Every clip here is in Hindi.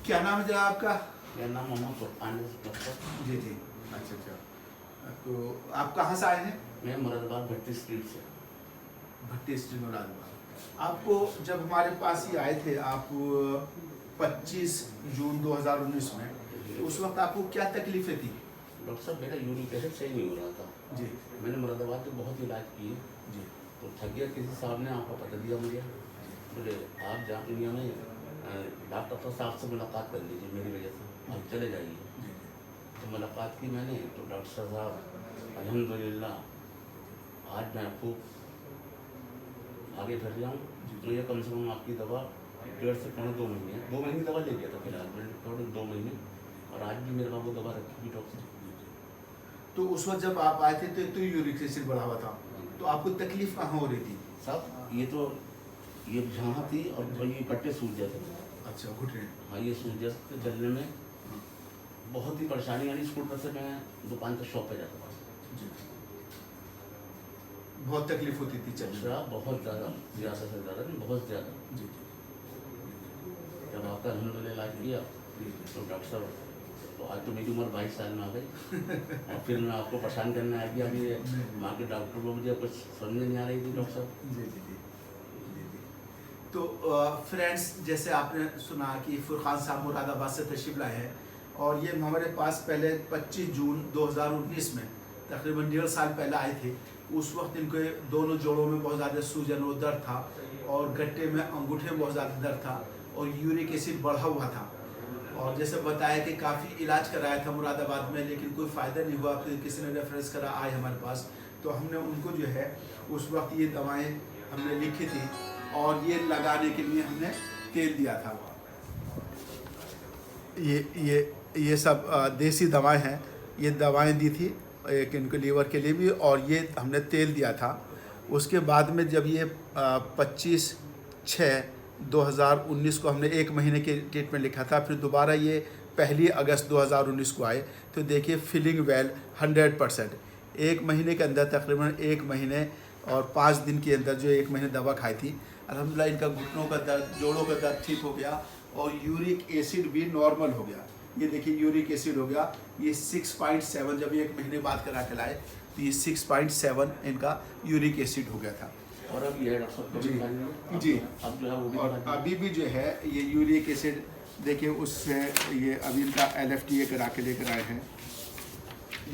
क्या नाम है जरा आपका? मेरा नाम मोहम्मद फुरकान है। जी जी, अच्छा। तो आप कहाँ से आए हैं? मैं मुरादाबाद भट्टी स्ट्रीट से। भट्टी स्ट्रीट मुरादाबाद। आपको जब हमारे पास ही आए थे आप 25 जून 2019 में, तो उस वक्त आपको क्या तकलीफें थी? डॉक्टर साहब मेरा यूरिक एसिड सही नहीं हो रहा था जी मैंने मुरादाबाद में बहुत इलाज किए जी तो थक गया। किसी साहब ने आपका पता दिया मुझे, बोले आप जहाँ इंडिया में डॉक्टर साहब से मुलाकात कर लीजिए, मेरी वजह से आप चले जाइए। जी तो मुलाकात की मैंने, तो डॉक्टर साहब अल्हम्दुलिल्लाह आज मैं आपको आगे फिर रहा हूँ। तो ये कम से कम आपकी दवा 1.5 से 2 महीने 2 महीने की दवा ले लिया था फिलहाल मैंने, थोड़े 2 महीने, और आज भी मेरे पास वो दवा रखी हुई डॉक्टर। तो उस वक्त जब आप आए थे तो यूरिक एसिड बढ़ा हुआ था, तो आपको तकलीफ कहाँ हो रही थी? साहब ये जहाँ थी और ये कट्टे सूज जाते थे। अच्छा, घुटने। हाँ ये सूज जाते चलने में बहुत ही परेशानी आनी। स्कूटर से मैं दुकान तक शॉप पे जाता था। जी, बहुत तकलीफ होती थी चलने में। दूसरा बहुत ज़्यादा से ज़्यादा नहीं, बहुत ज़्यादा। जी जब आपका अल्हम्दुलिल्लाह इलाज किया तो डॉक्टर साहब, तो आज तो मेरी उम्र 22 साल में आ गई और फिर मैं आपको परेशान करने आ गया। अभी वहाँ के डॉक्टर को मुझे कुछ समझ नहीं आ रही थी डॉक्टर साहब। जी जी जी जी जी। तो फ्रेंड्स, जैसे आपने सुना कि फुरकान साहब मुरादाबाद से तशरीफ लाए हैं और ये हमारे पास पहले 25 जून 2019 में तकरीबन 1.5 साल पहले आए थे। उस वक्त इनके दोनों जोड़ों में बहुत ज़्यादा सूजन और दर्द था और गट्टे में अंगूठे में बहुत ज़्यादा दर्द था और यूरिक एसिड बढ़ा हुआ था। और जैसे बताया कि काफ़ी इलाज कराया था मुरादाबाद में, लेकिन कोई फ़ायदा नहीं हुआ। फिर किसी ने रेफरेंस करा, आए हमारे पास, तो हमने उनको जो है उस वक्त ये दवाएं हमने लिखी थी और ये लगाने के लिए हमने तेल दिया था। ये सब देसी दवाएं हैं। ये दवाएं दी थी एक इनके लीवर के लिए भी, और ये हमने तेल दिया था। उसके बाद में जब ये 25/6/2019 को हमने 1 महीने के ट्रीटमेंट लिखा था, फिर दोबारा ये 1 अगस्त 2019 को आए, तो देखिए फीलिंग वेल 100%। 1 महीने के अंदर तकरीबन 1 महीने और 5 दिन के अंदर जो 1 महीने दवा खाई थी, अल्हम्दुलिल्लाह इनका घुटनों का दर्द, जोड़ों का दर्द ठीक हो गया और यूरिक एसिड भी नॉर्मल हो गया। ये देखिए यूरिक एसिड हो गया, ये 6.7, जब 1 महीने बाद करा के लाए तो ये 6.7 इनका यूरिक एसिड हो गया था। और अब ये है डॉक्टर साहब जी कभी जी, अब जो है वो भी और अभी भी जो है ये यूरिक एसिड देखिए उससे ये अभी इनका LFTA करा के लेकर आए हैं।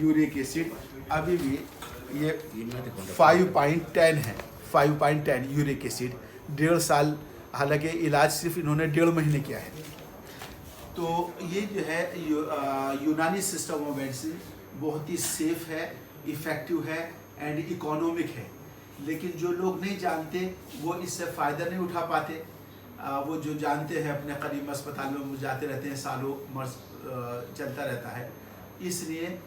यूरिक एसिड अभी भी ये 5.10 है, 5.10 यूरिक एसिड। 1.5 साल, हालांकि इलाज सिर्फ इन्होंने 1.5 महीने किया है। तो ये जो है यूनानी सिस्टम ऑफ मेडिसिन बहुत ही सेफ है, इफ़ेक्टिव है एंड इकोनॉमिक है। लेकिन जो लोग नहीं जानते वो इससे फ़ायदा नहीं उठा पाते। वो जो जानते हैं अपने करीब अस्पताल में वो जाते रहते हैं, सालों मर्ज चलता रहता है। इसलिए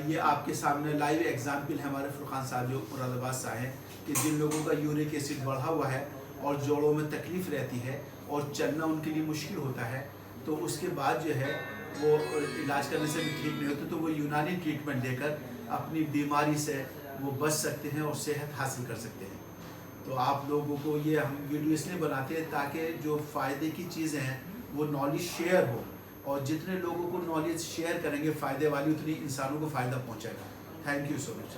ये आपके सामने लाइव एग्जाम्पल है हमारे फुरकान साहब जो मुरादाबाद से आए हैं कि जिन लोगों का यूरिक एसिड बढ़ा हुआ है और जोड़ों में तकलीफ़ रहती है और चलना उनके लिए मुश्किल होता है, तो उसके बाद जो है वो इलाज करने से भी ठीक नहीं होते, तो वो यूनानी ट्रीटमेंट लेकर अपनी बीमारी से वो बच सकते हैं और सेहत हासिल कर सकते हैं। तो आप लोगों को ये हम वीडियो इसलिए बनाते हैं ताकि जो फ़ायदे की चीज़ें हैं वो नॉलेज शेयर हो, और जितने लोगों को नॉलेज शेयर करेंगे फ़ायदे वाली, उतनी इंसानों को फ़ायदा पहुँचेगा। Thank you so much.